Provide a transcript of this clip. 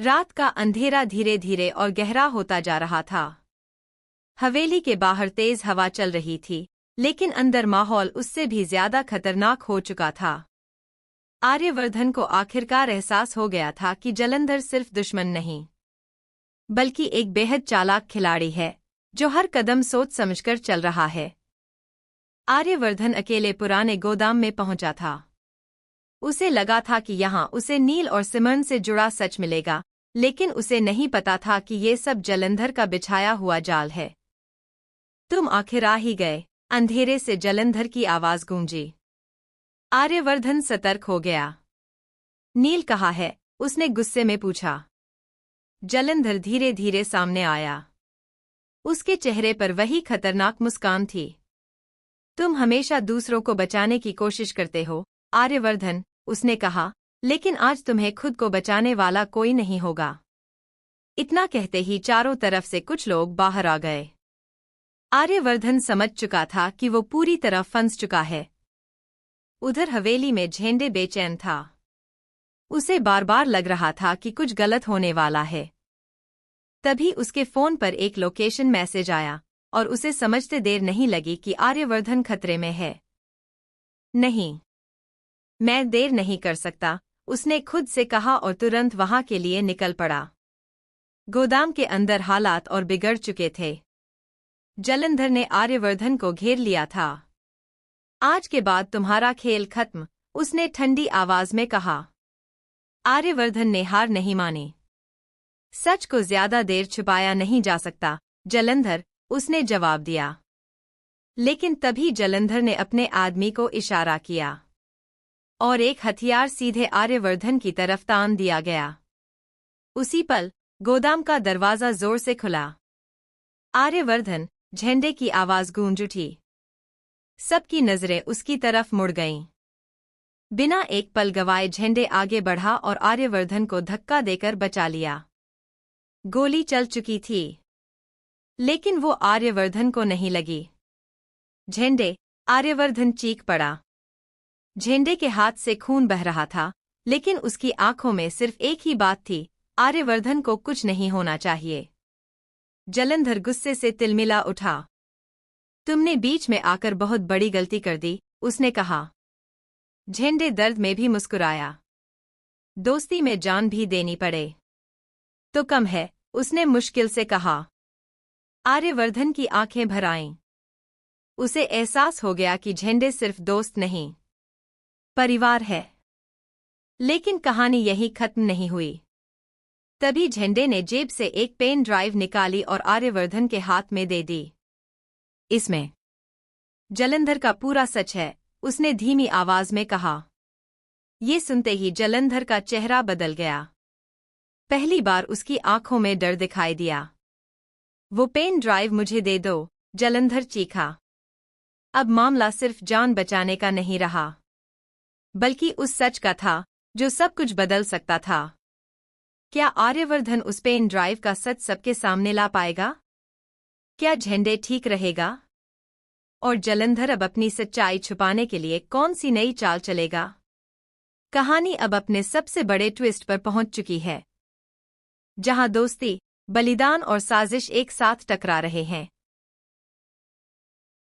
रात का अंधेरा धीरे धीरे और गहरा होता जा रहा था। हवेली के बाहर तेज हवा चल रही थी, लेकिन अंदर माहौल उससे भी ज्यादा खतरनाक हो चुका था। आर्यवर्धन को आखिरकार एहसास हो गया था कि जलंधर सिर्फ दुश्मन नहीं, बल्कि एक बेहद चालाक खिलाड़ी है, जो हर कदम सोच समझकर चल रहा है। आर्यवर्धन अकेले पुराने गोदाम में पहुंचा था। उसे लगा था कि यहाँ उसे नील और सिमरन से जुड़ा सच मिलेगा, लेकिन उसे नहीं पता था कि ये सब जलंधर का बिछाया हुआ जाल है। तुम आखिर आ ही गए, अंधेरे से जलंधर की आवाज गूंजी। आर्यवर्धन सतर्क हो गया। नील कहाँ है? उसने गुस्से में पूछा। जलंधर धीरे धीरे सामने आया। उसके चेहरे पर वही खतरनाक मुस्कान थी। तुम हमेशा दूसरों को बचाने की कोशिश करते हो, आर्यवर्धन, उसने कहा, लेकिन आज तुम्हें खुद को बचाने वाला कोई नहीं होगा। इतना कहते ही चारों तरफ से कुछ लोग बाहर आ गए। आर्यवर्धन समझ चुका था कि वो पूरी तरह फंस चुका है। उधर हवेली में झेंडे बेचैन था। उसे बार बार लग रहा था कि कुछ गलत होने वाला है। तभी उसके फोन पर एक लोकेशन मैसेज आया और उसे समझते देर नहीं लगी कि आर्यवर्धन खतरे में है। नहीं, मैं देर नहीं कर सकता, उसने खुद से कहा और तुरंत वहां के लिए निकल पड़ा। गोदाम के अंदर हालात और बिगड़ चुके थे। जलंधर ने आर्यवर्धन को घेर लिया था। आज के बाद तुम्हारा खेल खत्म, उसने ठंडी आवाज में कहा। आर्यवर्धन ने हार नहीं मानी। सच को ज्यादा देर छुपाया नहीं जा सकता, जलंधर, उसने जवाब दिया। लेकिन तभी जलंधर ने अपने आदमी को इशारा किया और एक हथियार सीधे आर्यवर्धन की तरफ तान दिया गया। उसी पल गोदाम का दरवाजा जोर से खुला। आर्यवर्धन, झंडे की आवाज गूंज उठी। सबकी नजरें उसकी तरफ मुड़ गईं। बिना एक पल गवाए झंडे आगे बढ़ा और आर्यवर्धन को धक्का देकर बचा लिया। गोली चल चुकी थी, लेकिन वो आर्यवर्धन को नहीं लगी। झंडे, आर्यवर्धन चीख पड़ा। झंडे के हाथ से खून बह रहा था, लेकिन उसकी आंखों में सिर्फ एक ही बात थी, आर्यवर्धन को कुछ नहीं होना चाहिए। जलंधर गुस्से से तिलमिला उठा। तुमने बीच में आकर बहुत बड़ी गलती कर दी, उसने कहा। झंडे दर्द में भी मुस्कुराया। दोस्ती में जान भी देनी पड़े तो कम है, उसने मुश्किल से कहा। आर्यवर्धन की आंखें भर आईं। उसे एहसास हो गया कि झंडे सिर्फ दोस्त नहीं, परिवार है। लेकिन कहानी यहीं खत्म नहीं हुई। तभी झंडे ने जेब से एक पेन ड्राइव निकाली और आर्यवर्धन के हाथ में दे दी। इसमें जलंधर का पूरा सच है, उसने धीमी आवाज में कहा। ये सुनते ही जलंधर का चेहरा बदल गया। पहली बार उसकी आंखों में डर दिखाई दिया। वो पेन ड्राइव मुझे दे दो, जलंधर चीखा। अब मामला सिर्फ जान बचाने का नहीं रहा, बल्कि उस सच का था जो सब कुछ बदल सकता था। क्या आर्यवर्धन उस पेन ड्राइव का सच सबके सामने ला पाएगा? क्या झंडे ठीक रहेगा? और जलंधर अब अपनी सच्चाई छुपाने के लिए कौन सी नई चाल चलेगा? कहानी अब अपने सबसे बड़े ट्विस्ट पर पहुंच चुकी है, जहां दोस्ती, बलिदान और साजिश एक साथ टकरा रहे हैं।